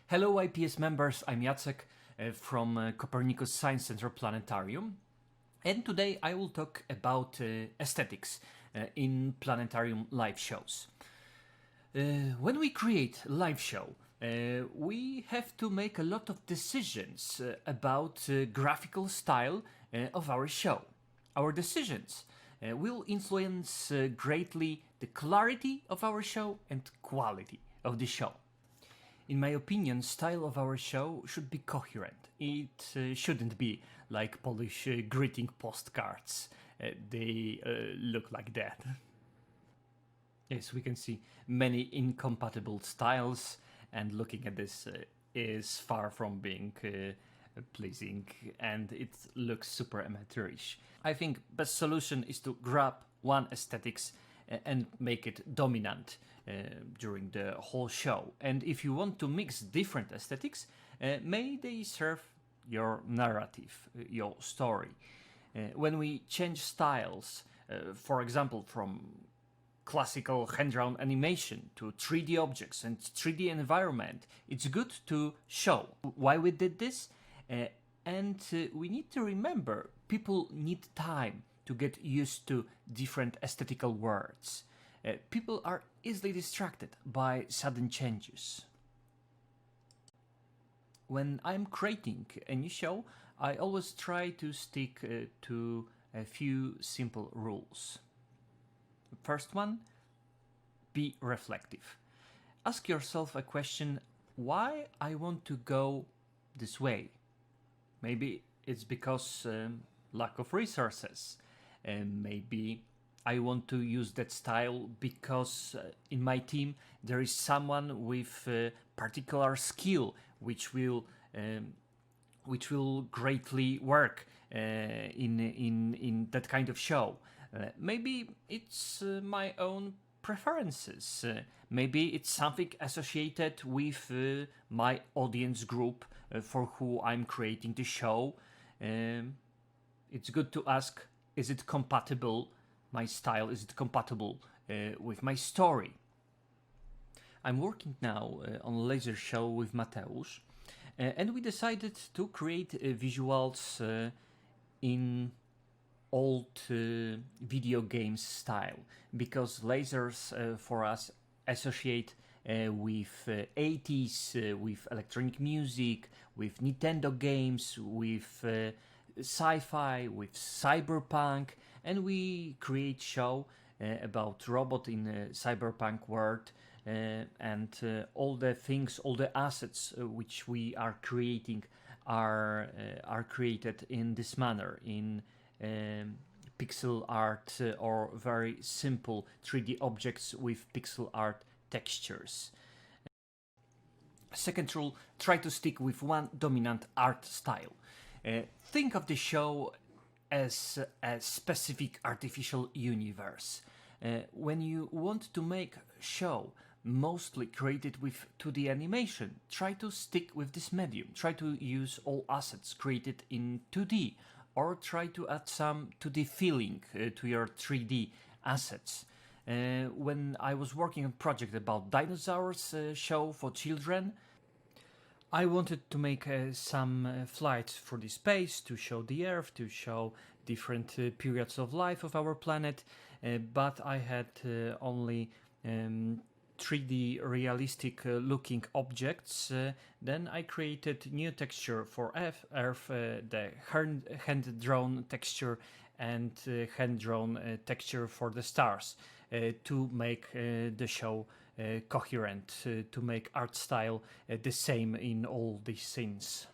Hello IPS members, I'm Jacek from Copernicus Science Center Planetarium, and today I will talk about aesthetics in Planetarium live shows. When we create a live show, we have to make a lot of decisions about graphical style of our show. Our decisions will influence greatly the clarity of our show and quality of the show. In my opinion, style of our show should be coherent. It shouldn't be like Polish greeting postcards. They look like that. Yes, we can see many incompatible styles, and looking at this is far from being pleasing, and it looks super amateurish. I think best solution is to grab one aesthetics and make it dominant during the whole show. And if you want to mix different aesthetics, may they serve your narrative, your story. When we change styles, for example, from classical hand-drawn animation to 3D objects and 3D environment, it's good to show why we did this. And we need to remember people need time to get used to different aesthetical words. People are easily distracted by sudden changes. When I'm creating a new show, I always try to stick to a few simple rules. First one, be reflective. Ask yourself a question, why I want to go this way? Maybe it's because lack of resources. Maybe I want to use that style because in my team there is someone with particular skill which will greatly work in that kind of show. Maybe it's my own preferences. Maybe it's something associated with my audience group for who I'm creating the show. It's good to ask, is it compatible, my style, is it compatible with my story? I'm working now on a laser show with Mateusz, and we decided to create visuals in old video games style, because lasers for us associate with 80s, with electronic music, with Nintendo games, with sci-fi, with cyberpunk, and we create show about robot in a cyberpunk world, and all the things, all the assets which we are creating are created in this manner, in pixel art or very simple 3D objects with pixel art textures. Second rule, try to stick with one dominant art style. Think of the show as a specific artificial universe. When you want to make a show mostly created with 2D animation, try to stick with this medium. Try to use all assets created in 2D, or try to add some 2D feeling to your 3D assets. When I was working on a project about dinosaurs show for children, I wanted to make some flights through the space to show the Earth, to show different periods of life of our planet, but I had only 3D realistic looking objects. Then I created new texture for Earth, the hand-drawn texture and hand-drawn texture for the stars, to make the show coherent, to make art style the same in all these scenes.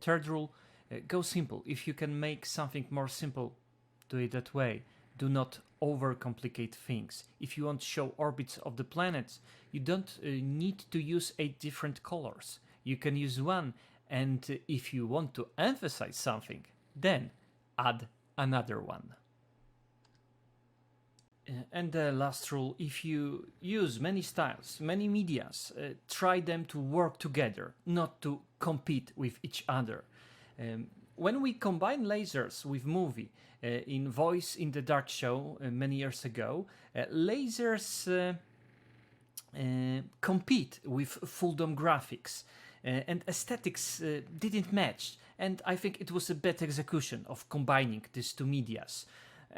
Third rule, go simple. If you can make something more simple, do it that way. Do not overcomplicate things. If you want to show orbits of the planets, you don't need to use 8 different colors. You can use one, and if you want to emphasize something, then add another one. And the last rule, if you use many styles, many medias, try them to work together, not to compete with each other. When we combine lasers with movie, in Voice in the Dark show many years ago, lasers compete with full dome graphics, and aesthetics didn't match. And I think it was a better execution of combining these two medias.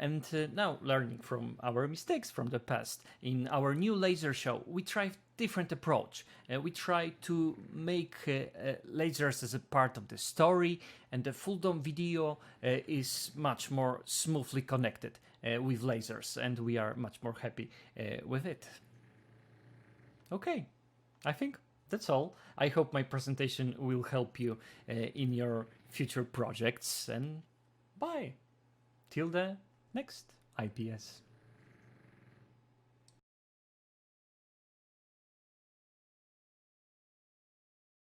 And now, learning from our mistakes from the past, in our new laser show, we try different approach. We try to make lasers as a part of the story, and the full dome video is much more smoothly connected with lasers, and we are much more happy with it. Okay, I think that's all. I hope my presentation will help you in your future projects, and bye. Till the next IPS.